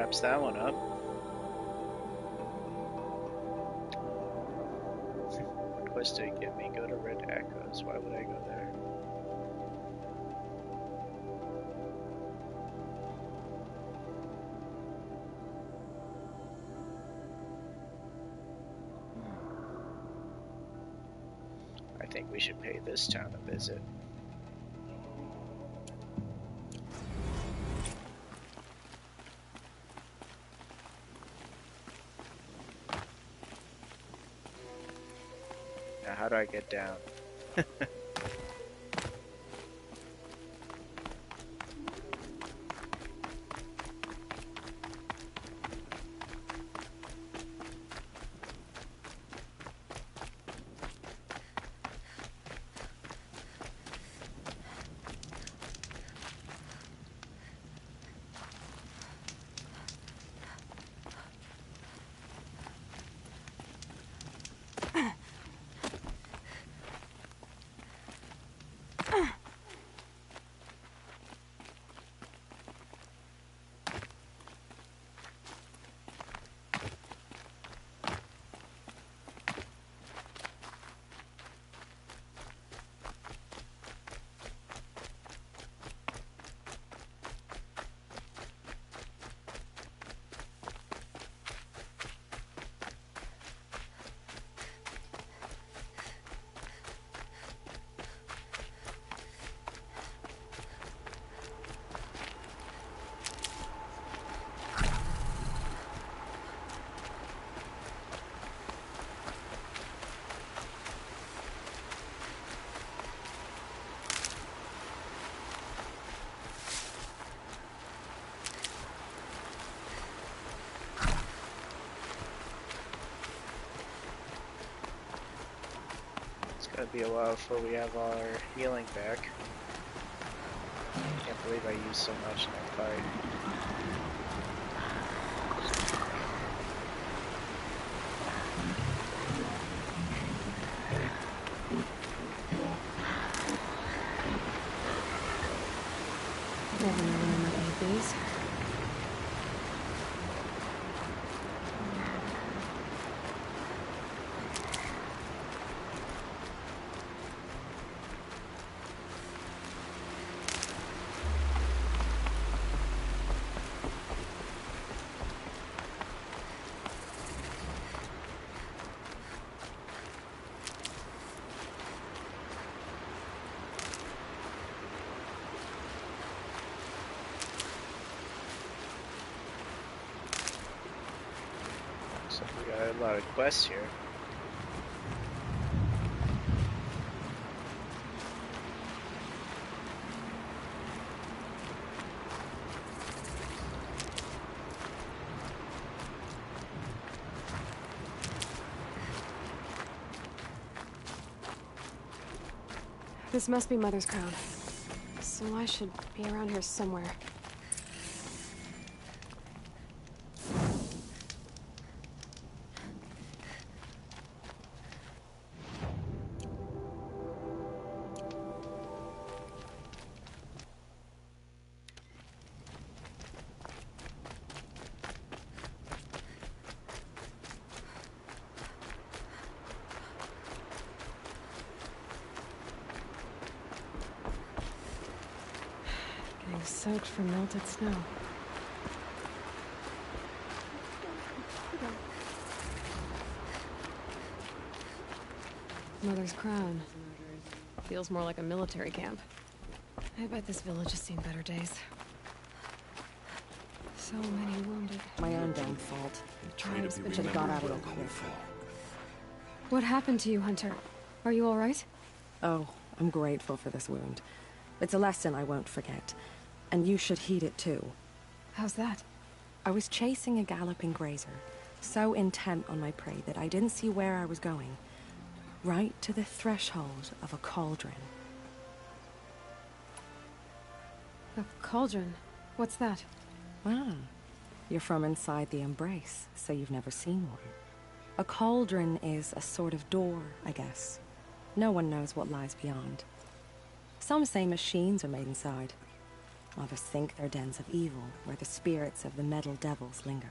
maps that one up. What quest did it give me? Go to Red Echoes. Why would I go there? I think we should pay this town a visit. Now, how do I get down? It'll be a while before we have our healing back. Can't believe I used so much in that fight. Never know when I might need these. So we got a lot of quests here. This must be Mother's crown. So I should be around here somewhere. Getting soaked from melted snow. Mother's crown. Feels more like a military camp. I bet this village has seen better days. So many wounded. My own damn fault. Tribes Should have got out of it quick. What happened to you, Hunter? Are you all right? Oh, I'm grateful for this wound. It's a lesson I won't forget. And you should heed it too. How's that? I was chasing a galloping grazer, so intent on my prey that I didn't see where I was going. Right to the threshold of a cauldron. A cauldron? What's that? Ah, you're from inside the Embrace, so you've never seen one. A cauldron is a sort of door, I guess. No one knows what lies beyond. Some say machines are made inside. Others think they're dens of evil, where the spirits of the metal devils linger.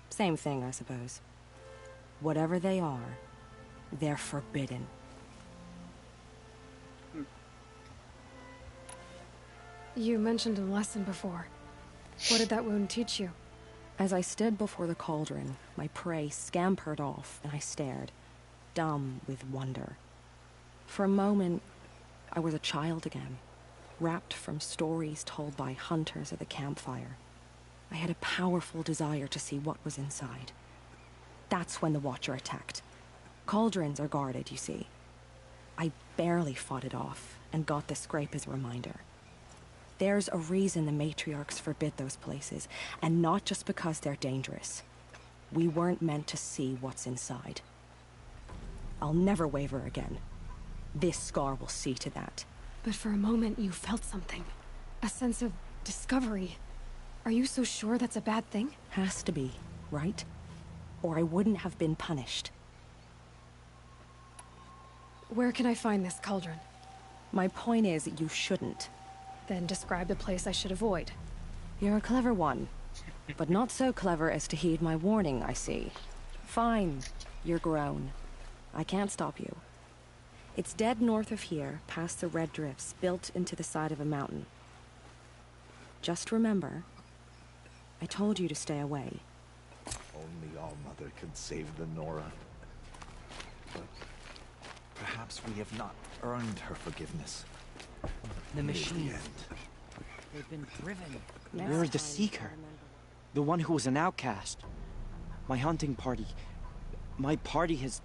Same thing, I suppose. Whatever they are, they're forbidden. You mentioned a lesson before. What did that wound teach you? As I stood before the cauldron, my prey scampered off, and I stared, dumb with wonder. For a moment, I was a child again, wrapped from stories told by hunters at the campfire. I had a powerful desire to see what was inside. That's when the Watcher attacked. Cauldrons are guarded, you see. I barely fought it off, and got the scrape as a reminder. There's a reason the matriarchs forbid those places, and not just because they're dangerous. We weren't meant to see what's inside. I'll never waver again. This scar will see to that. But for a moment you felt something. A sense of discovery. Are you so sure that's a bad thing? Has to be, right? Or I wouldn't have been punished. Where can I find this cauldron? My point is, you shouldn't. Then describe the place I should avoid. You're a clever one, but not so clever as to heed my warning, I see. Fine, you're grown. I can't stop you. It's dead north of here, past the red drifts, built into the side of a mountain. Just remember, I told you to stay away. Only All-Mother can save the Nora. But perhaps we have not earned her forgiveness. The machine. Near the end. They've been driven. You're the Seeker. The one who was an outcast. My hunting party. My party has...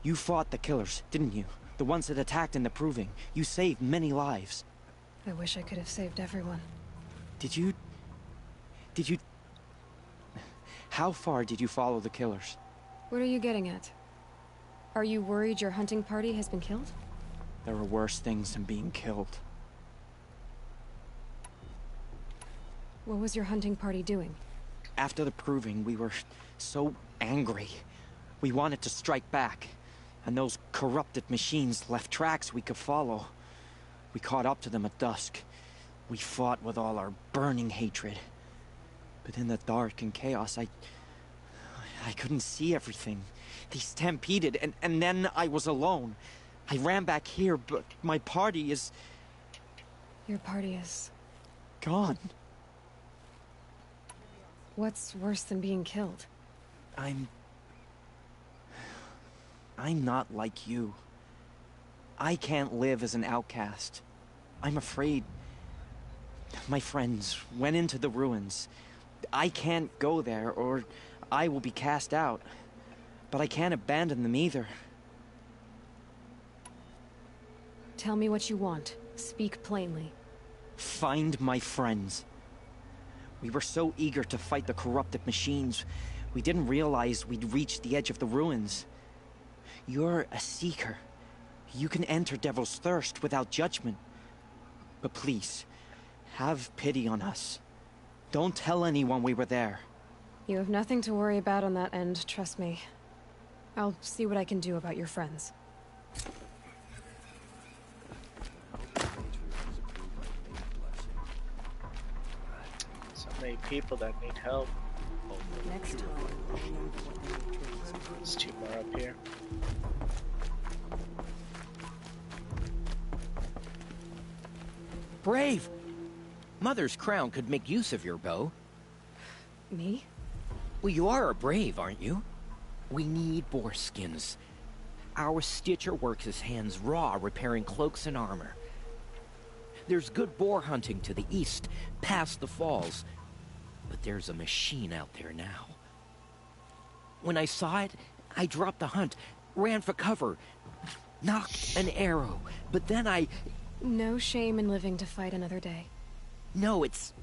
You fought the killers, didn't you? The ones that attacked in the Proving. You saved many lives. I wish I could have saved everyone. Did you... How far did you follow the killers? What are you getting at? Are you worried your hunting party has been killed? There are worse things than being killed. What was your hunting party doing? After the Proving, we were so angry. We wanted to strike back. And those corrupted machines left tracks we could follow. We caught up to them at dusk. We fought with all our burning hatred. But in the dark and chaos, I couldn't see everything. They stampeded, and then I was alone. I ran back here, but my party is... Your party is... gone. What's worse than being killed? I'm not like you. I can't live as an outcast. I'm afraid. My friends went into the ruins. I can't go there, or I will be cast out. But I can't abandon them either. Tell me what you want. Speak plainly. Find my friends. We were so eager to fight the corrupted machines, we didn't realize we'd reached the edge of the ruins. You're a Seeker. You can enter Devil's Thirst without judgment. But please, have pity on us. Don't tell anyone we were there. You have nothing to worry about on that end, trust me. I'll see what I can do about your friends. So many people that need help. Next time, remember what the matriarchs are. There's two more up here. Brave! Mother's crown could make use of your bow. Me? Well, you are a brave, aren't you? We need boar skins. Our Stitcher works his hands raw repairing cloaks and armor. There's good boar hunting to the east, past the falls. But there's a machine out there now. When I saw it, I dropped the hunt, ran for cover, knocked an arrow, but then I... No shame in living to fight another day. No, it's...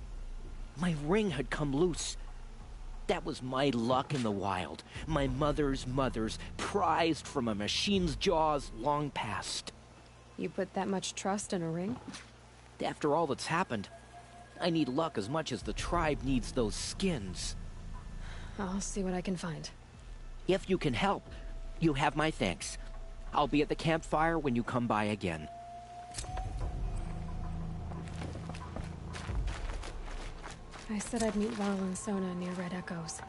My ring had come loose. That was my luck in the wild. My mother's prized from a machine's jaws long past. You put that much trust in a ring? After all that's happened, I need luck as much as the tribe needs those skins. I'll see what I can find. If you can help, you have my thanks. I'll be at the campfire when you come by again. I said I'd meet Varl and Sona near Red Echoes.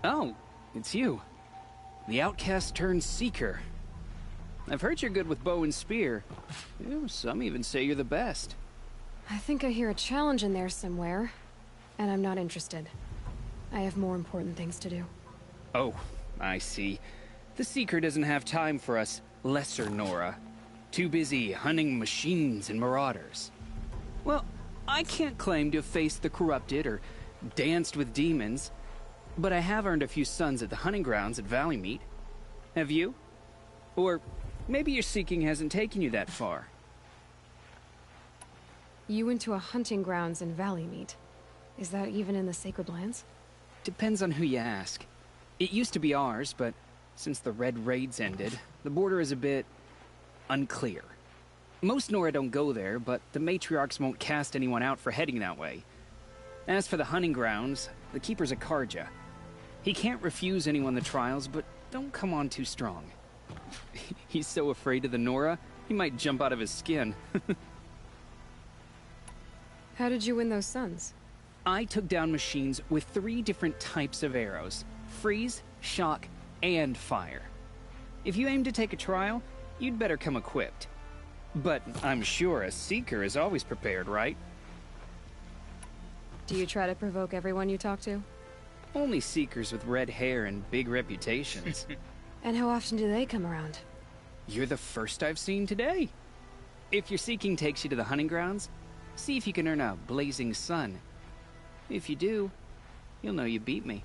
Oh, it's you. The outcast turned seeker. I've heard you're good with bow and spear. Some even say you're the best. I think I hear a challenge in there somewhere, and I'm not interested. I have more important things to do. Oh, I see. The Seeker doesn't have time for us lesser Nora. Too busy hunting machines and marauders. Well, I can't claim to have faced the corrupted or danced with demons, but I have earned a few suns at the hunting grounds at Valleymeet. Have you? Or maybe your seeking hasn't taken you that far. You went to a hunting grounds in Valleymeet. Is that even in the Sacred Lands? Depends on who you ask. It used to be ours, but since the Red Raids ended, the border is a bit unclear. Most Nora don't go there, but the matriarchs won't cast anyone out for heading that way. As for the hunting grounds, the keeper's a Karja. He can't refuse anyone the trials, but don't come on too strong. He's so afraid of the Nora, he might jump out of his skin. How did you win those suns? I took down machines with 3 different types of arrows: freeze, shock, and fire. If you aim to take a trial, you'd better come equipped. But I'm sure a Seeker is always prepared, right? Do you try to provoke everyone you talk to? Only Seekers with red hair and big reputations. And how often do they come around? You're the first I've seen today. If your seeking takes you to the hunting grounds, see if you can earn a blazing sun. If you do, you'll know you beat me.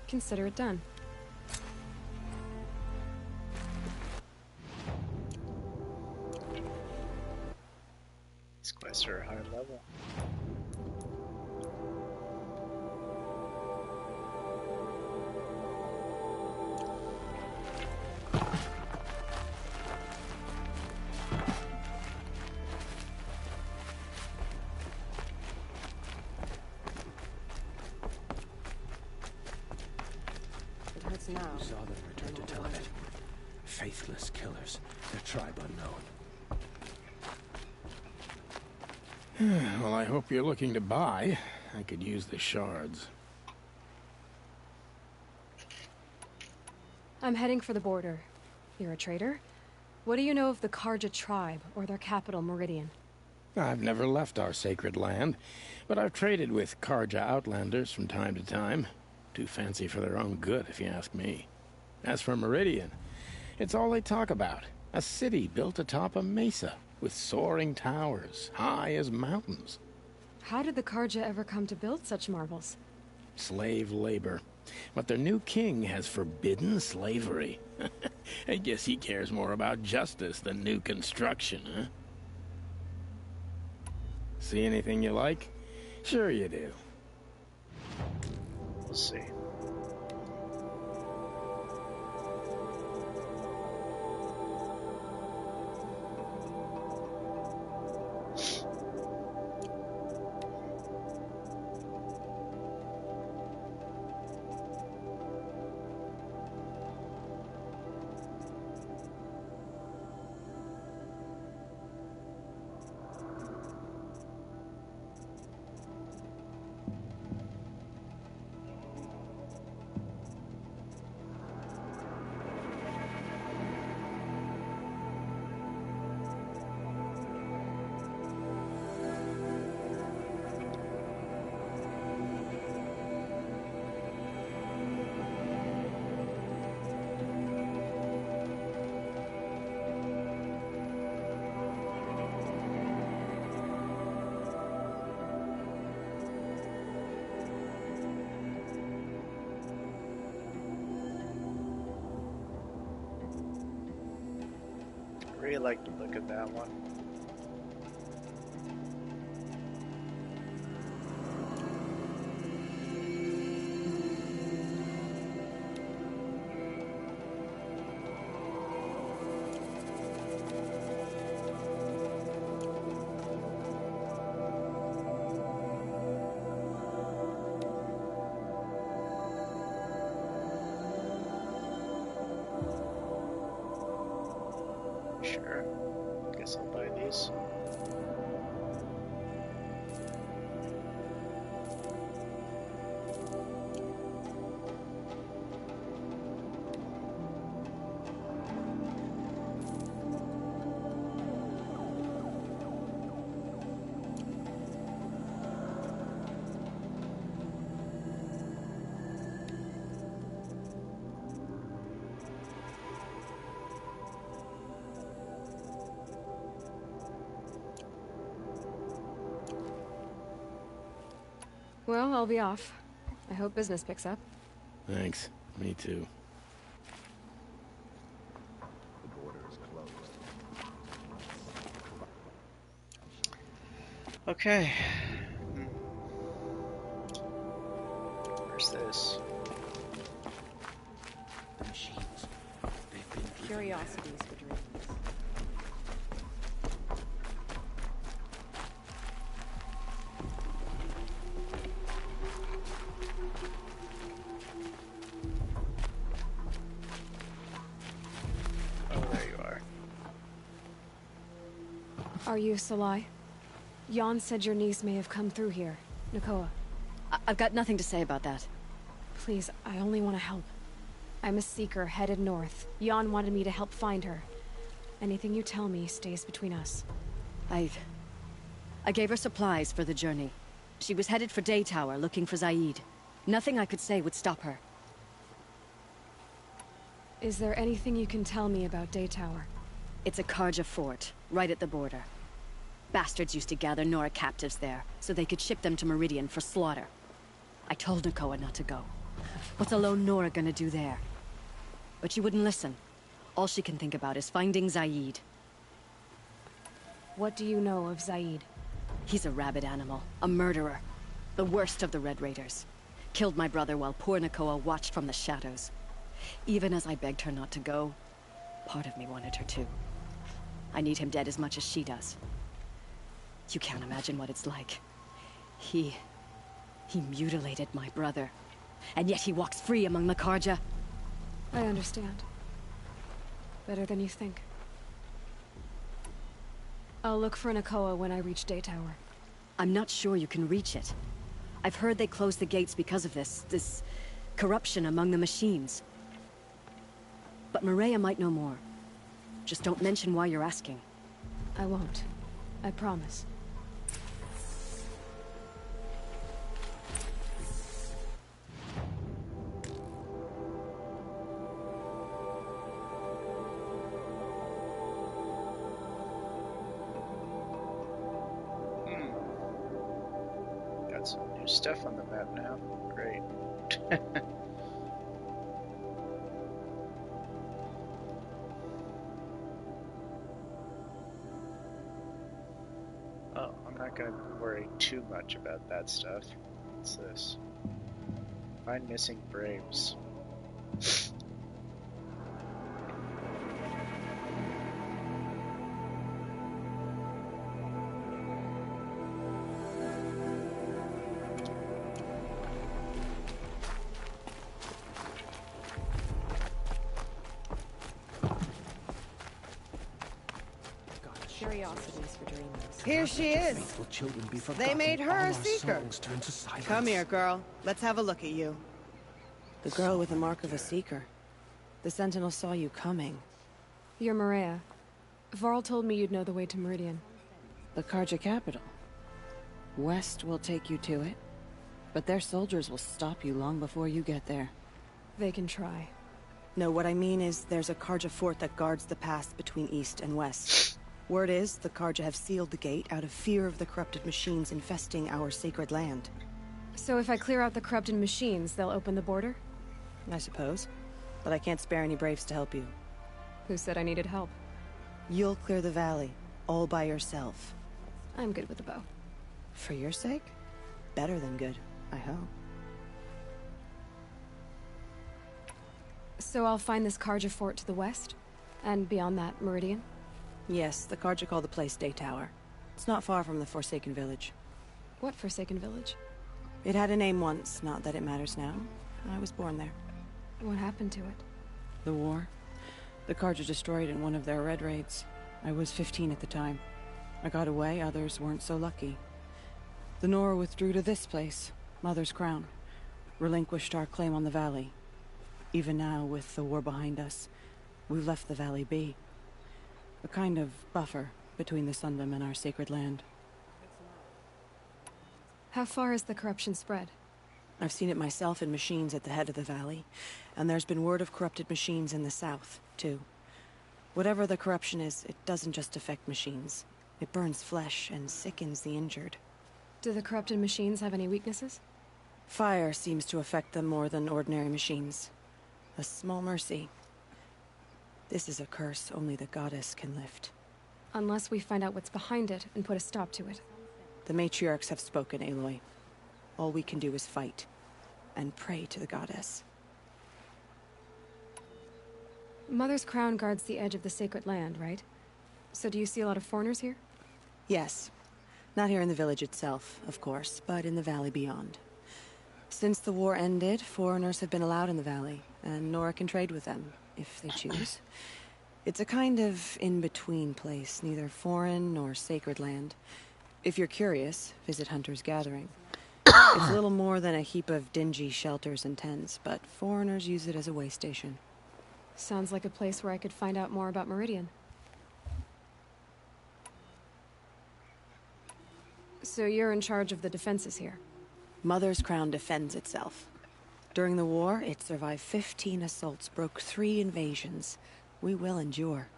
Consider it done. These quests are high level. It hurts now. Saw them return to Telemet. Faithless killers. Their tribe unknown. Well, I hope you're looking to buy. I could use the shards. I'm heading for the border. You're a trader? What do you know of the Karja tribe, or their capital, Meridian? I've never left our sacred land, but I've traded with Karja outlanders from time to time. Too fancy for their own good, if you ask me. As for Meridian, it's all they talk about. A city built atop a mesa, with soaring towers, high as mountains. How did the Karja ever come to build such marvels? Slave labor. But their new king has forbidden slavery. I guess he cares more about justice than new construction, huh? See anything you like? Sure you do. We'll see. I really like the look of that one. Sure. Guess I'll buy Well, I'll be off. I hope business picks up. Thanks. Me too. The border is closed. Okay. Where's this? The machines. They've been Curiosities for dreams. Oh, there you are. Are you Salai? Jan said your niece may have come through here. Nakoa. I've got nothing to say about that. Please, I only want to help. I'm a seeker headed north. Jan wanted me to help find her. Anything you tell me stays between us. I gave her supplies for the journey. She was headed for Day Tower, looking for Zaid. Nothing I could say would stop her. Is there anything you can tell me about Day Tower? It's a Karja fort, right at the border. Bastards used to gather Nora captives there, so they could ship them to Meridian for slaughter. I told Nakoa not to go. What's a lone Nora gonna do there? But she wouldn't listen. All she can think about is finding Zaid. What do you know of Zaid? He's a rabid animal, a murderer. The worst of the Red Raiders. Killed my brother while poor Nakoa watched from the shadows. Even as I begged her not to go, part of me wanted her to. I need him dead as much as she does. You can't imagine what it's like. He mutilated my brother. And yet he walks free among the Karja. I understand. Better than you think. I'll look for Nakoa when I reach Day Tower. I'm not sure you can reach it. I've heard they closed the gates because of this corruption among the machines. But Maria might know more. Just don't mention why you're asking. I won't. I promise. Got some new stuff on the map now. Great. Oh, I'm not gonna worry too much about that stuff. What's this? Find missing Braves. Curiosities for dreams. Here she is. They made her a seeker. Come here, girl. Let's have a look at you. The girl with the mark of a seeker. The Sentinel saw you coming. You're Maria. Varl told me you'd know the way to Meridian. The Karja capital. West will take you to it, but their soldiers will stop you long before you get there. They can try. No, what I mean is there's a Karja fort that guards the pass between east and west. Word is, the Karja have sealed the gate out of fear of the corrupted machines infesting our sacred land. So if I clear out the corrupted machines, they'll open the border? I suppose. But I can't spare any braves to help you. Who said I needed help? You'll clear the valley, all by yourself. I'm good with a bow. For your sake? Better than good, I hope. So I'll find this Karja fort to the west? And beyond that, Meridian? Yes, the Karja call the place Day Tower. It's not far from the Forsaken Village. What Forsaken Village? It had a name once, not that it matters now. I was born there. What happened to it? The war. The Karja destroyed it in one of their red raids. I was 15 at the time. I got away, others weren't so lucky. The Nora withdrew to this place, Mother's Crown. Relinquished our claim on the valley. Even now, with the war behind us, we've left the valley be. A kind of buffer between the Sundom and our sacred land. How far has the corruption spread? I've seen it myself in machines at the head of the valley, and there's been word of corrupted machines in the south, too. Whatever the corruption is, it doesn't just affect machines. It burns flesh and sickens the injured. Do the corrupted machines have any weaknesses? Fire seems to affect them more than ordinary machines. A small mercy. This is a curse only the goddess can lift. Unless we find out what's behind it and put a stop to it. The matriarchs have spoken, Aloy. All we can do is fight. And pray to the goddess. Mother's crown guards the edge of the sacred land, right? So do you see a lot of foreigners here? Yes. Not here in the village itself, of course, but in the valley beyond. Since the war ended, foreigners have been allowed in the valley, and Nora can trade with them, if they choose. It's a kind of in-between place, neither foreign nor sacred land. If you're curious, visit Hunter's Gathering. It's little more than a heap of dingy shelters and tents, but foreigners use it as a way station. Sounds like a place where I could find out more about Meridian. So you're in charge of the defenses here? Mother's crown defends itself. During the war, it survived 15 assaults, broke 3 invasions. We will endure.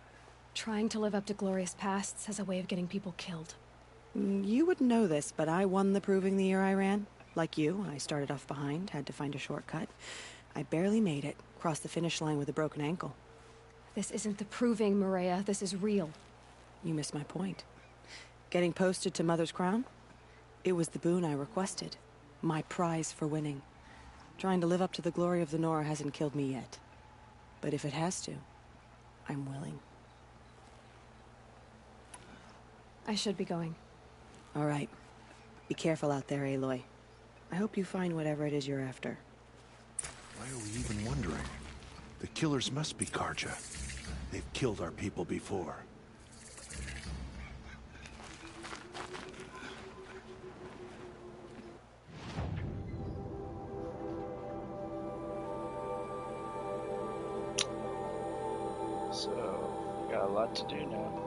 Trying to live up to glorious pasts has a way of getting people killed. You wouldn't know this, but I won the proving the year I ran. Like you, I started off behind, had to find a shortcut. I barely made it, crossed the finish line with a broken ankle. This isn't the proving, Maria. This is real. You missed my point. Getting posted to Mother's crown? It was the boon I requested. My prize for winning. Trying to live up to the glory of the Nora hasn't killed me yet. But if it has to, I'm willing. I should be going. All right. Be careful out there, Aloy. I hope you find whatever it is you're after. Why are we even wondering? The killers must be Karja. They've killed our people before. So, got a lot to do now.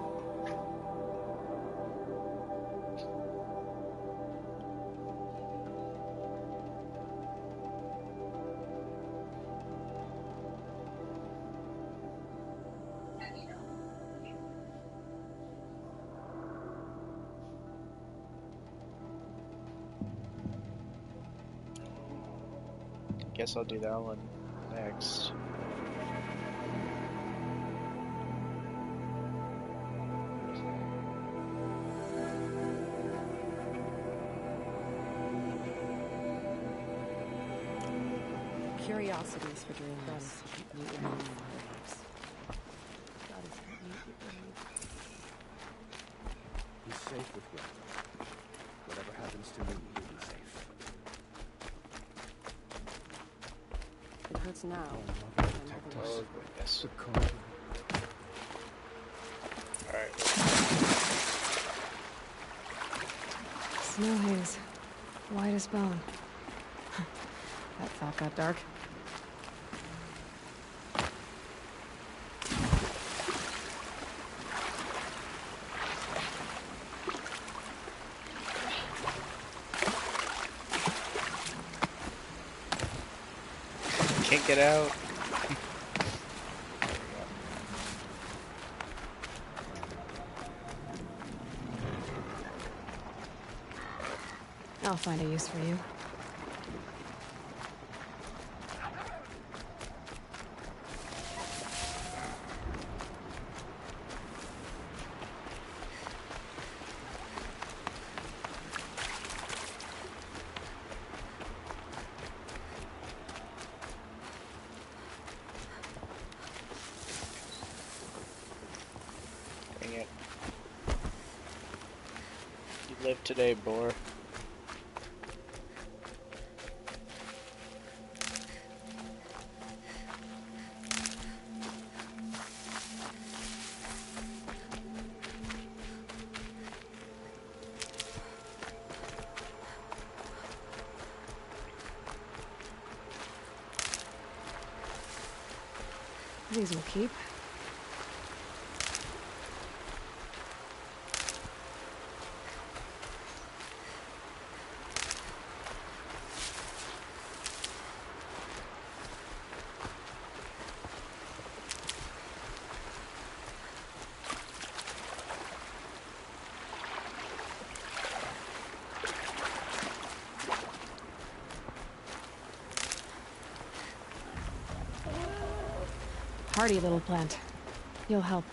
Guess I'll do that one next. Curiosities for dreamers. Be safe with Grandma. Whatever happens to me, you'll be safe. It hurts now. Protect us. Oh, goodness. Alright. Snow haze. White as bone. That thought got dark. Can't get out. I'll find a use for you. Dang it. You live today, boar. These will keep. hardy little plant. You'll help.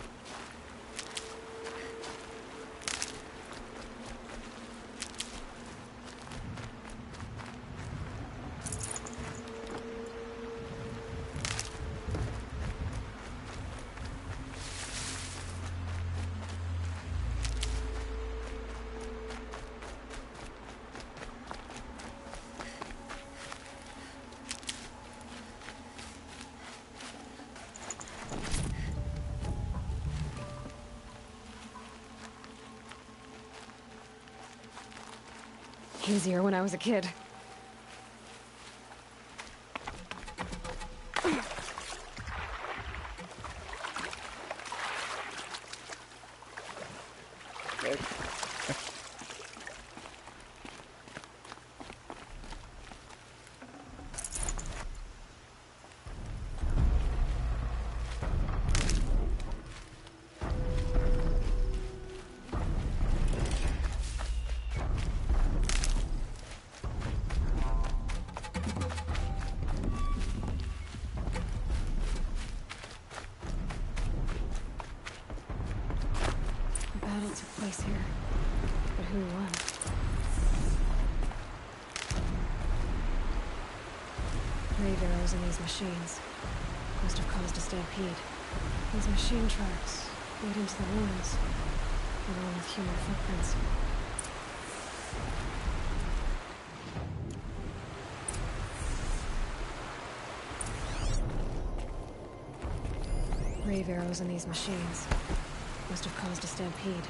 Easier when I was a kid. Okay. The battle took place here, but who won? Grave arrows in these machines must have caused a stampede. These machine tracks lead into the ruins, along with human footprints. Grave arrows in these machines must have caused a stampede.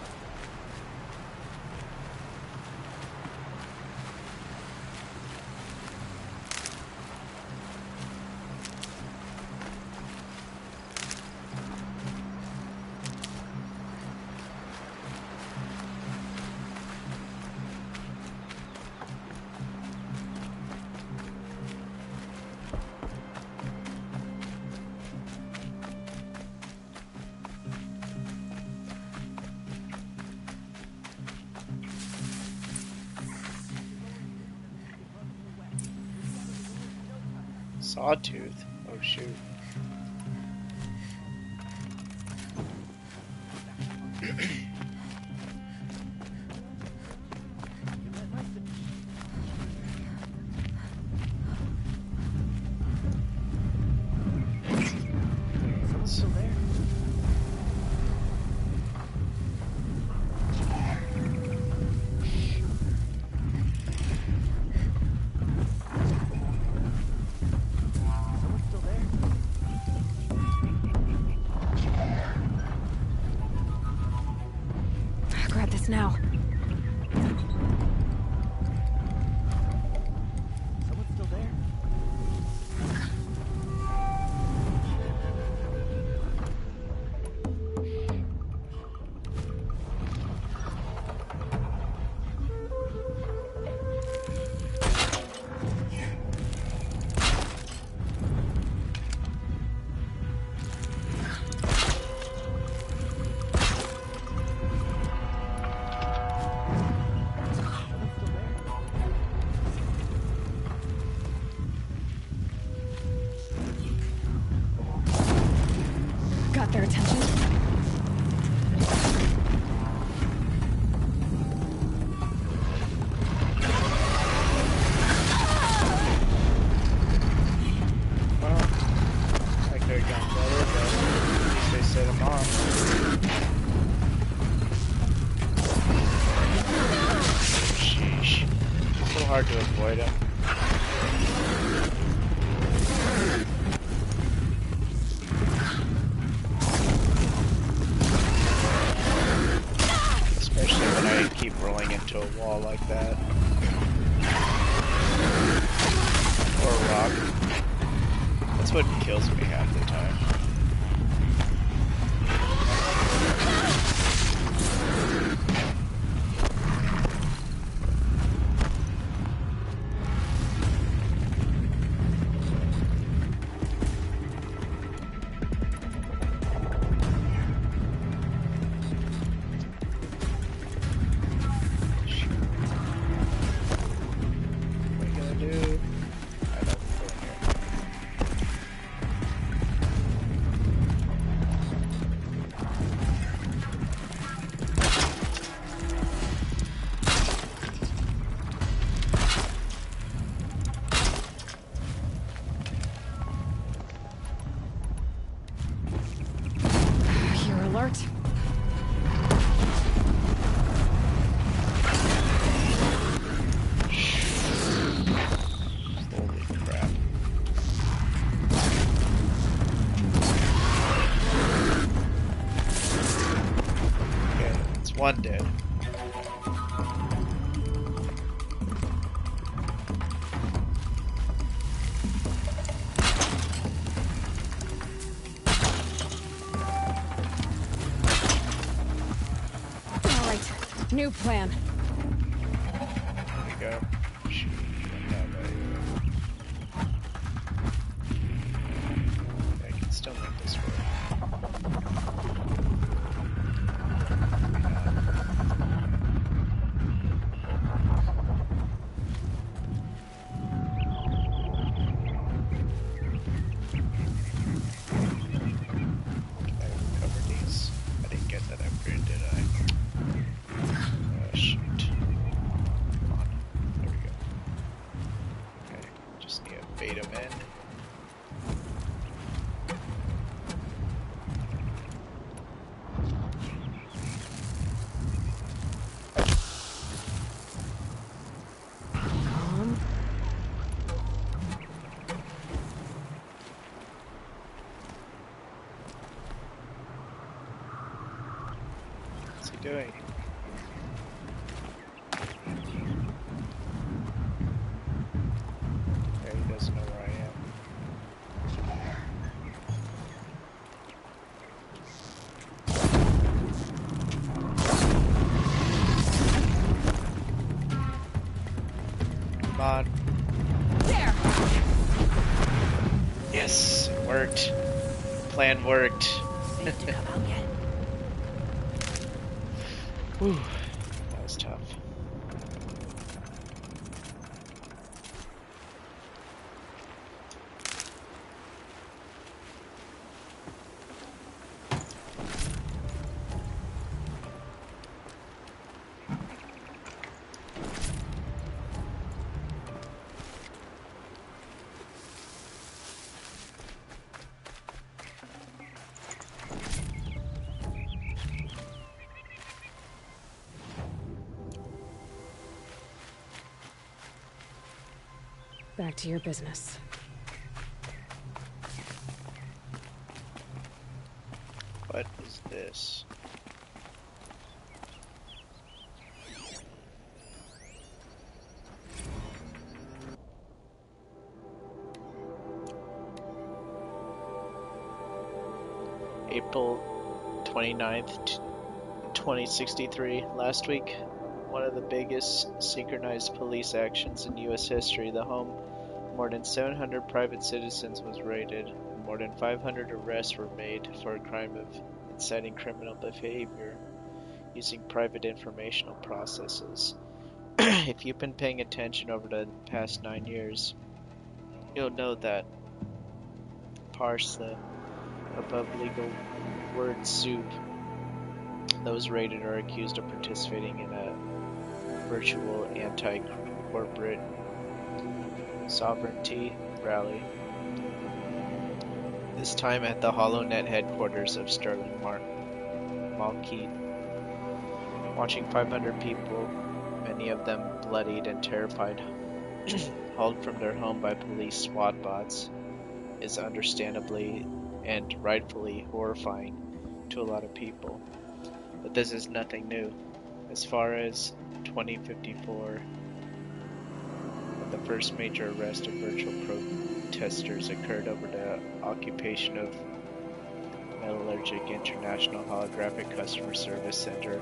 Sawtooth? Oh shoot. Someone's still there? Someone's still there? Grab this now. Someone's still there? Got their attention. Well, I could have gone better, but at least they set him off. Sheesh. So hard to avoid him. Especially when I keep rolling into a wall like that. Or a rock. That's what kills me half the time. What are you gonna do? I don't go in here. One dead. All right, new plan. There we go. Shoot, that way. I can still make this work. What's he doing? Yeah, he doesn't know where I am. Come on. There! Yes, it worked. Plan worked. Safe to come out yet? Whew. That was tough. Back to your business. What is this? April 29th, 2063. Last week, one of the biggest synchronized police actions in U.S. history. The home of more than 700 private citizens was raided. More than 500 arrests were made for a crime of inciting criminal behavior using private informational processes. If you've been paying attention over the past 9 years, you'll know that parse the above legal word soup. Those raided are accused of participating in a virtual anti-corporate sovereignty rally. This time at the HoloNet headquarters of Sterling Malkeet. Watching 500 people, many of them bloodied and terrified, hauled from their home by police SWAT bots, is understandably and rightfully horrifying to a lot of people. But this is nothing new. As far as 2054, the first major arrest of virtual protesters occurred over the occupation of Metallurgic International Holographic Customer Service Center.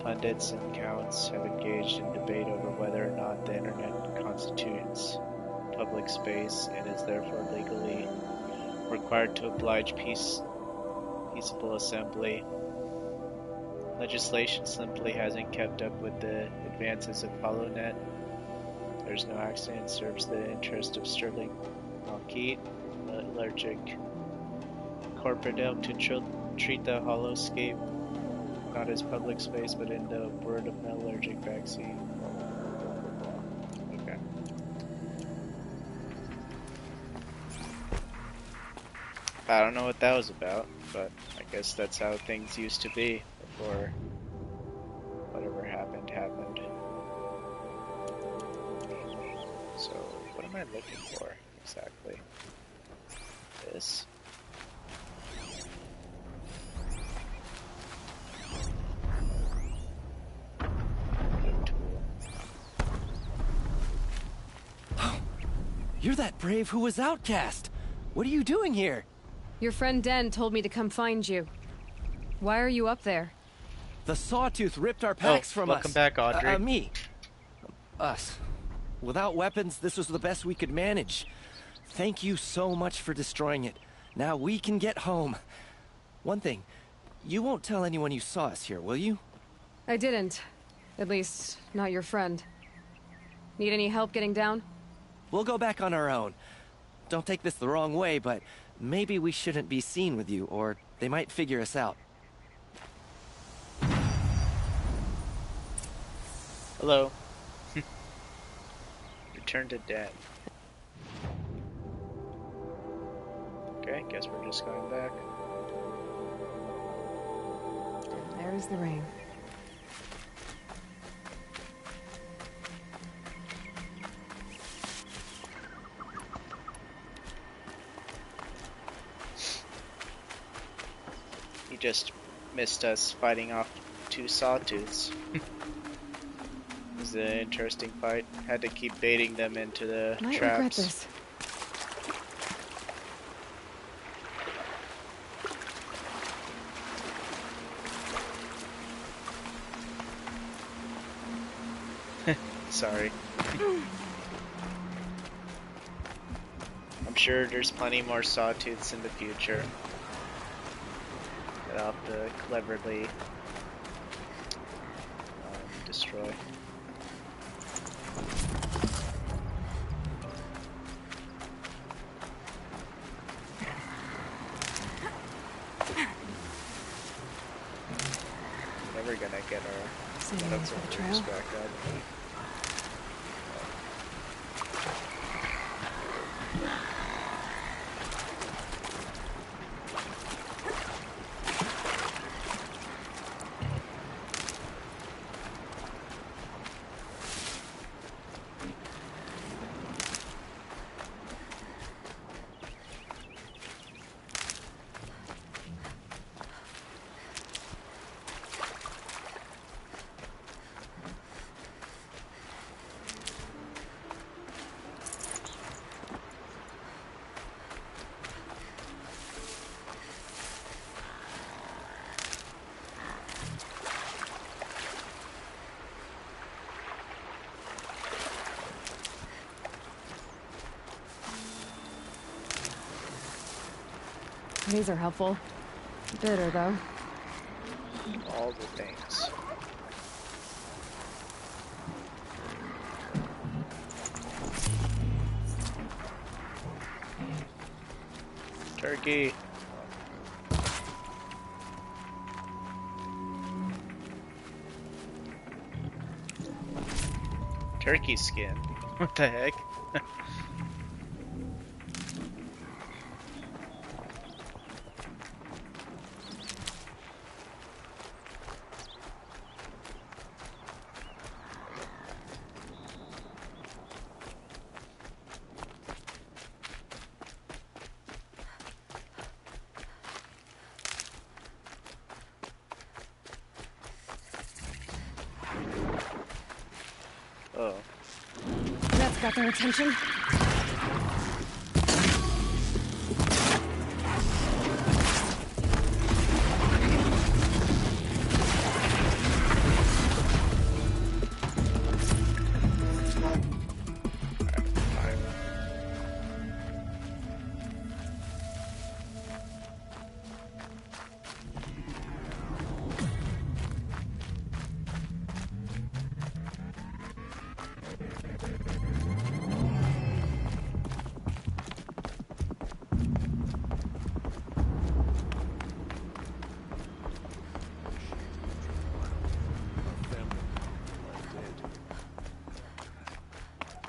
Pundits and counts have engaged in debate over whether or not the internet constitutes public space and is therefore legally required to oblige peaceable assembly. Legislation simply hasn't kept up with the advances of HoloNet. There's no accident serves the interest of Sterling Malkeet, Metallurgic Corporate to treat the holoscape not as public space, but in the word of Metallurgic vaccine. Okay. I don't know what that was about, but I guess that's how things used to be before whatever happened. So, what am I looking for exactly? This? You're that brave who was outcast. What are you doing here? Your friend Den told me to come find you. Why are you up there? The Sawtooth ripped our packs from us. Welcome back, Audrey. Me. Us. Without weapons, this was the best we could manage. Thank you so much for destroying it. Now we can get home. One thing, you won't tell anyone you saw us here, will you? I didn't. At least, not your friend. Need any help getting down? We'll go back on our own. Don't take this the wrong way, but maybe we shouldn't be seen with you, or they might figure us out. Hello. Return to Den. Okay, guess we're just going back. There's the ring. He just missed us fighting off 2 Sawtooths. It was an interesting fight. Had to keep baiting them into the Might traps. regret this. Sorry. I'm sure there's plenty more Sawtooths in the future that I'll have to cleverly destroy. Never gonna get our Savings for the trail. back up. These are helpful. Bitter, though. All the things. Turkey. Turkey skin. What the heck? Oh. That's got their attention.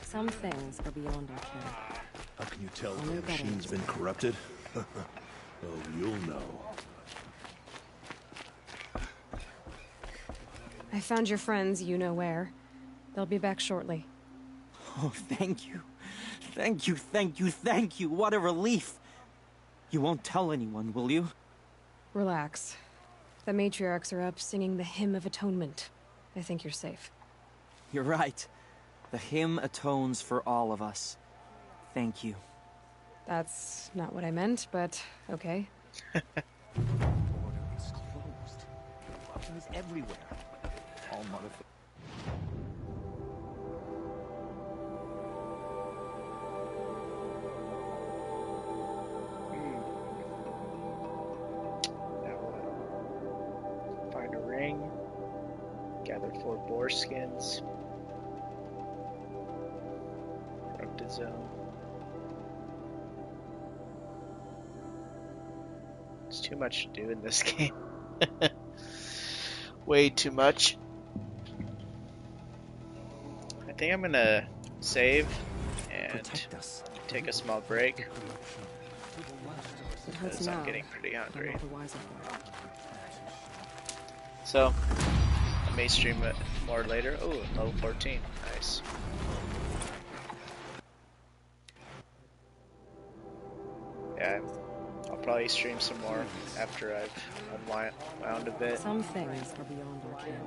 Some things are beyond our care. How can you tell Only the better. machine's been corrupted? Oh, you'll know. I found your friends, you know where. They'll be back shortly. Oh, thank you. Thank you, thank you, thank you. What a relief. You won't tell anyone, will you? Relax. The matriarchs are up singing the Hymn of Atonement. I think you're safe. You're right. The hymn atones for all of us. Thank you. That's not what I meant, but okay. The border is closed. Weapons everywhere. All motherfuckers. Now what? Find a ring. Gather 4 boar skins. Corrupted zone. It's too much to do in this game. Way too much. I think I'm gonna save and take a small break It hurts because now, I'm getting pretty but hungry. not the wiser for it. So I may stream it more later. Oh, level 14. Nice. Yeah, I'll probably stream some more after I've unwound a bit. Some things are beyond our ken.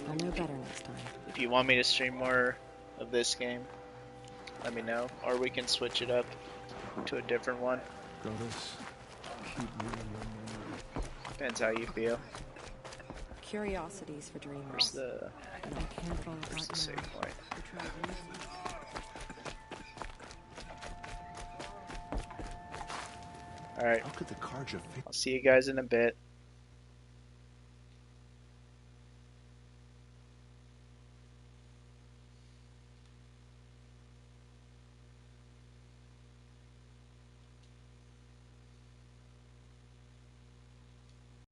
I'll know better next time. If you want me to stream more of this game, let me know. Or we can switch it up to a different one. Goddess, keep me in Depends how you feel. Curiosities for dreamers. Where's the, And I can't fall where's back the save now. point? Alright, How could the Karja fix? I'll see you guys in a bit.